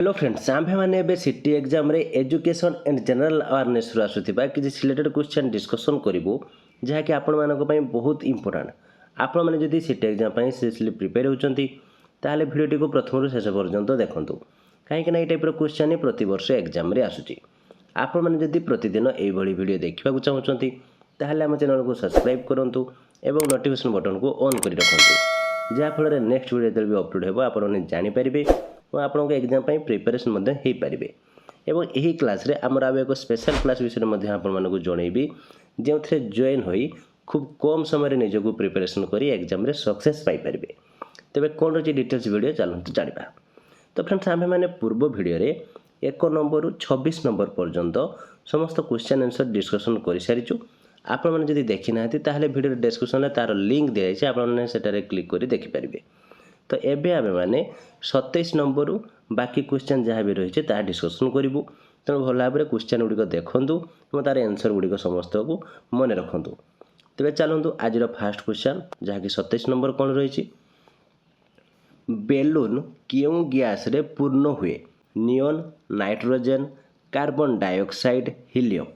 Hello friends आम्भे मैंने सीटी exam रे एजुकेशन एंड जनरल अवेयरनेस आसुवा किसी सिलेक्टेड क्वेश्चन डिस्कसन करूँ जहाँकि आपण मानी बहुत इंपोर्टाट आपण मैंने जब सीटी एग्जाम सीरियसली प्रिपेयर होती ताहले भिडियोटी को प्रथम शेष पर्यंत देखूँ कहीं ये टाइप क्वेश्चन प्रति वर्ष एग्जाम आसूँ आपण मैंने जब प्रतिदिन यही भिडियो देखा चाहते ताहले आम चैनल को सब्सक्राइब करूँ और नोटिफिकेशन बटन को ऑन कर रखुँ जहाँफल नेक्स्ट वीडियो भी अपलोड हो आपने जानीपारे और आपको एग्जाम प्रिपेरेसन हो पारे एवं यही क्लास रे आमर आब एक स्पेशल क्लास विषय में आपको जनइबी जो जॉइन हो खूब कम समय निजक प्रिपेरेसन कर एग्जाम रे सक्सेस पाइपर तेरे कौन रही डिटेल्स वीडियो चलते जाना। तो फ्रेंड्स आम मैंने पूर्व वीडियो 1 नंबर रु 26 नंबर पर्यंत समस्त क्वेश्चन आंसर डिस्कसन कर सारीचु। आपण मैंने जब देखी ना ताहले वीडियो डिस्क्रिप्शन में तार लिंक दी जाए आपने क्लिक कर देखिपारे। तो एबे आमे माने 27 नंबर रु बाकी क्वेश्चन जहाँ भी रही है डिस्कसन करूँ तेणु भल भाव में क्वेश्चन गुड़िक देखूँ और तार आंसर गुड़िक समस्त को मन रखु। तेज चलतु आज फास्ट क्वेश्चन जहाँकि 27 नंबर कौन रही बेलून क्यों गैस रे पूर्ण हुए neon nitrogen carbon dioxide helium.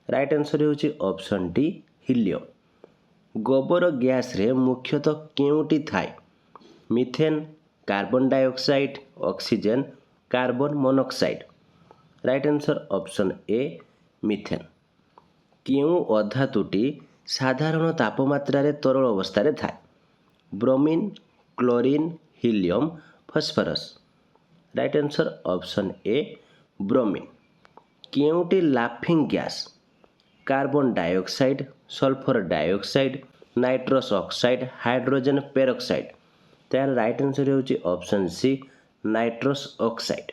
Right answer होची ऑप्शन डी हीलियम। गोबर गैस रे मुख्यतः केउटी थाए methane carbon dioxide oxygen carbon monoxide. Right answer option A methane. क्यों अधातुटी साधारण तापमात्रा रे तरल अवस्था रे थाए bromine chlorine helium phosphorus. Right answer option A bromine. क्योंटी laughing gas carbon dioxide sulphur dioxide nitrous oxide hydrogen peroxide. तार राइट आंसर होची option C nitrous oxide.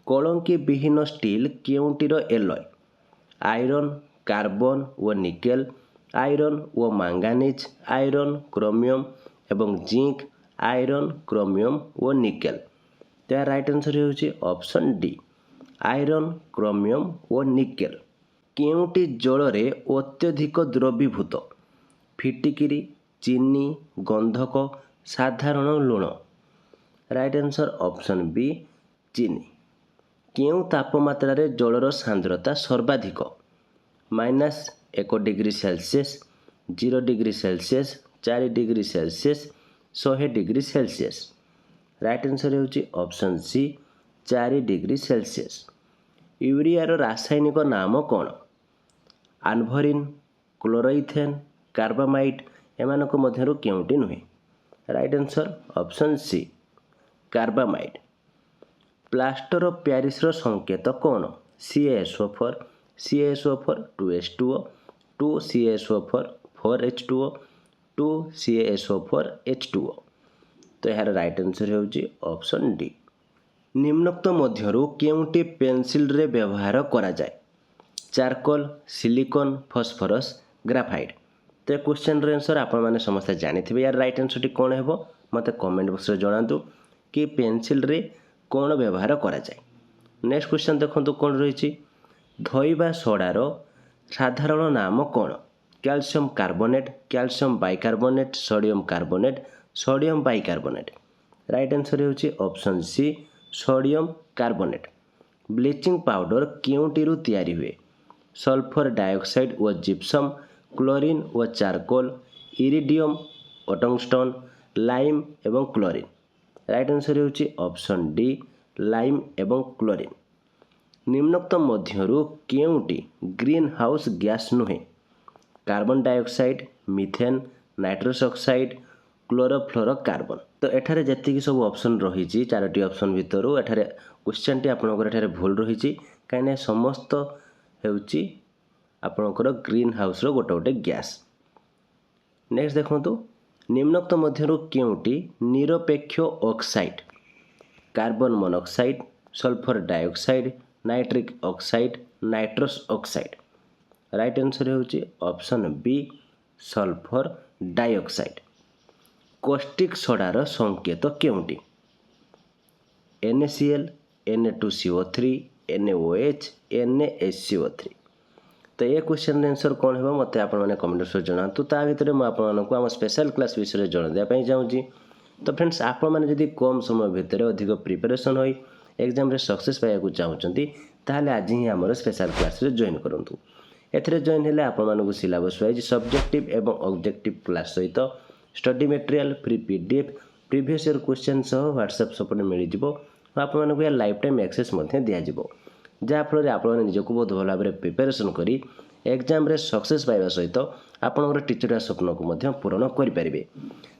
Kalanki विहीन स्टील केउंटीर एलॉय आयरन कार्बन व निकेल आयरन व मांगानीज iron chromium एवं zinc iron chromium व nickel. तार right answer होची ऑप्शन डी आयरन क्रोमियम व निकेल। केउंटी जल रे अत्यधिक द्रवीभूत फिटिकिरी चीनी गंधक साधारण लुण। राइट आंसर ऑप्शन बी चीनी। क्यों तापमात्रा रे जलर सांद्रता सर्वाधिक -1 degree Celsius 0 degree Celsius 4 degree Celsius 100 degree Celsius. Right answer होची ऑप्शन सी 4 डिग्री सेल्सियस। यूरियार रासायनिक नाम कौन आनभरिन क्लोरोइथेन कार्बामाइड एमानक मध्यरु केउंटी नुहे। Right answer option C carbamide. Plaster of Paris रो संकेत कौन CaSO4 CaSO4 2H2O 2CaSO4 4H2O 2CaSO4 H2O। तो यार राइट आंसर होची ऑप्शन डी। निम्नोक्त मध्यरु केउंटी पेंसिल रे व्यवहार करा जाए चारकोल सिलिकॉन फॉस्फोरस ग्राफाइट। तो क्वेश्चन आंसर आपण मैंने समस्त जानी यार राइट आंसर टी कौन है मत कमेंट बॉक्स रे जणातु कि पेंसिल रे कौन व्यवहार करा जाए। नेक्स्ट क्वेश्चन देखो कौन रही धोइबा सोडार साधारण नाम कौन calcium carbonate calcium bicarbonate sodium carbonate sodium bicarbonate. Right answer होची option C sodium carbonate. Bleaching powder केउंटीरु तैयारी हुए सल्फर डाइऑक्साइड व जिप्सम क्लोरीन व चारकोल इरिडियम टंगस्टन लाइम एवं क्लोरीन। राइट आंसर होची ऑप्शन डी लाइम एवं क्लोरीन। निम्नोक्त मध्यरु केउंटी ग्रीन हाउस गैस नुहे carbon dioxide methane nitrous oxide chlorofluorocarbon. तो एठारे जेतिकी सब ऑप्शन रही 4टी ऑप्शन भितर एठारे क्वेश्चन टी आपनकर एठारे भूल रही कहीं समस्त हेउची आपनकर ग्रीन हाउस रो गोटे गोटे गैस। नेक्स्ट देखो निम्नोक्त मध्यरु केउंटी निरपेक्ष oxide carbon monoxide sulphur dioxide nitric oxide nitrous oxide. Right answer होची option B sulphur dioxide. Caustic सोडार संकेत केउंटी NaCl Na2CO3 NaOH NaSCO3। तो ये क्वेश्चन आंसर कौन है मत आपने कमेंट बॉक्स जनातु ता भितर मुझे आम स्पेशल क्लास विषय जन देवाई चाहूँगी। तो फ्रेंड्स आपण मैंने जब कम समय भितर अधिक प्रिपरेशन हो एग्जाम रे सक्सेस पाइबाकू चाहूँगी ताहले आज ही आमर स्पेशल क्लास रे जॉइन करंतु। एथिरे जॉइन हेले आपण मानकु सिलेबस वाइज सब्जेक्टिव एवं ऑब्जेक्टिव क्लास सहित study material free PDF previous year question सह व्हाट्सएप सपोर्ट मिल जिवो आपण मानकु या लाइफ टाइम एक्सेस मध्य दिया जिवो जा फल आपण माने निजको बहुत भल भाबरे प्रिपरेशन करी एग्जाम रे सक्सेस पाइबा सहित आपनकर टीचर स्वप्न को मध्य पूरण करि परिबे।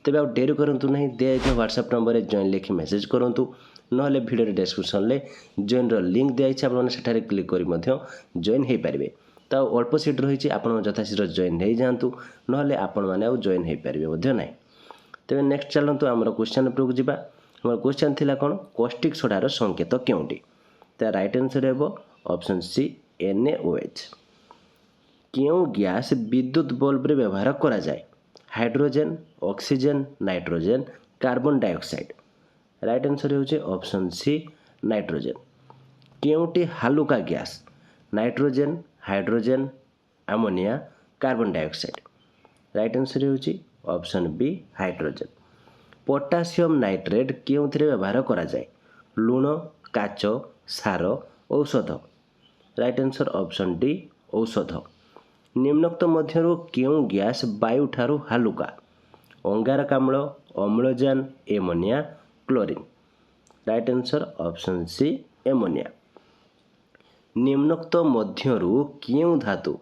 तेबे आ डेरी करंतु नहीं दिया व्हाट्सएप नंबर रे जॉइन लिखि मेसेज करंतु नहले वीडियो डिस्क्रिप्शन ले जॉइन रो लिंक दिया छै आपण सेठारे क्लिक करी मध्य जॉइन हे परिबे। तो अल्प सीट रही आपण यथाशीघ्र जॉइन हो जातु नहले आपण मैंने आउ जॉइन हो पारे ना। तेज नेक्स्ट चलतु आम क्वेश्चन उपरक जावा। आम क्वेश्चन थिला कौन कॉस्टिक सोडार संकेत केउंटी तो राइट आंसर हे ऑप्शन सी NaOH। क्यों गैस विद्युत बल्ब रे व्यवहार करा जाए hydrogen oxygen nitrogen carbon dioxide right answer होचे ऑप्शन सी नाइट्रोजन। केउंटी हालुका gas nitrogen hydrogen ammonia carbon dioxide right answer होची option B hydrogen. Potassium nitrate केउंथिरे व्यवहार करा जाए लुण काच सार औषध राइट आंसर ऑप्शन डी औषध। निम्नोक्त मध्यरु केउं गैस वायु ठारू हालुका अंगारकाम्ल अम्लजान ammonia chlorine right answer option C ammonia. निम्नोक्त मध्यरु केउं धातु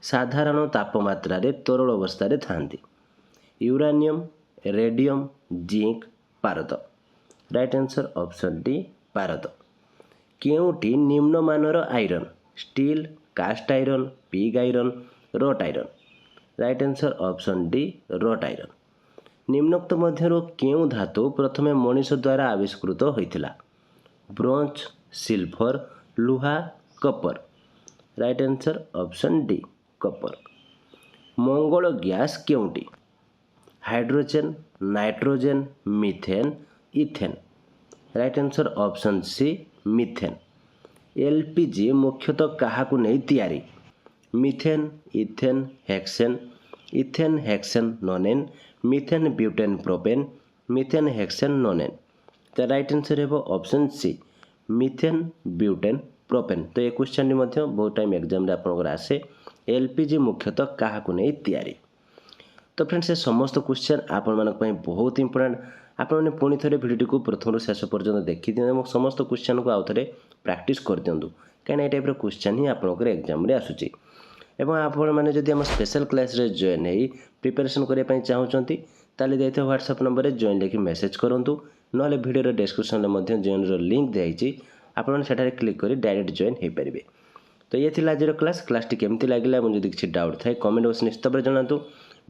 साधारण तापमात्रा रे तरल अवस्था रे थांती यूरानियम रेडियम जिंक पारद राइट आंसर ऑप्शन डी पारद। केउंटी निम्नमानर iron steel cast iron pig iron wrought iron right answer option D wrought iron. निम्नोक्त मध्यरु केउं धातु प्रथमे मनुष्य द्वारा आविष्कृत होइथिला bronze silver लुहा Kapoor right answer option D copper. Mangal gas केउंटी hydrogen nitrogen methane ethane right answer option C methane. LPG मुख्यतः काहाकु नहीं तैयारी methane ethane hexane nonane methane butane propane methane hexane nonane तो राइट आंसर है option C methane butane propane. तो ये question बहुत टाइम एग्जाम आपंकर आसे एलपीजी मुख्यतः काहाकु नहीं तैयारी। तो फ्रेंड्स ये समस्त क्वेश्चन आपण मानक पई बहुत इंपोर्टेंट आपण माने पुणी थरे भिडियो को प्रथम शेष पर्यंत देखि दियौ और समस्त क्वेश्चन को आउ थरे प्रैक्टिस कर दियंतु काई ए टाइप रो क्वेश्चन ही आपनकर एग्जाम रे आसुची एवं आपण माने जदि हम स्पेशल क्लास रे जॉइन हेई प्रिपरेशन करिया पई चाहउचंती ताले दैथे व्हाट्सएप नंबर रे जॉइन लिखि मेसेज करंतु नहले वीडियो रो डिस्क्रिप्शन रे मध्ये जॉइन रो लिंक देइची आपण सेठारे क्लिक करी डायरेक्ट जॉइन हे परिबे। तो ये थिला आजर क्लास टी केमती लागिला मुझे जदि किछि डाउट थाए कमेंट बॉक्स निश्चित भाव जणातु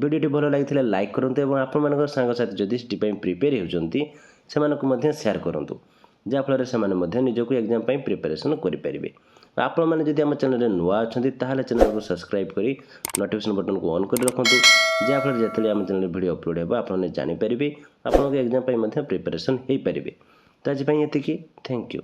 वीडियो भल लगी लाइक करूँ और आपण सांगसाथी जदि सिटी प्रिपेयर होती से शेयर करूँ जहाँफल से निजक एग्जाम प्रिपेरेसन करेंगे। आपण मैंने जदि आम चैनल नुआ अच्छा चैनल को सब्सक्राइब करी नोटिफिकेशन बटन को ऑन कर रखुँ जहाँफल जो आम चैनल वीडियो अपलोड हो आपने जानीपर आपको एग्जाम प्रिपेरेसन हो पारे। तो आज ये थैंक यू।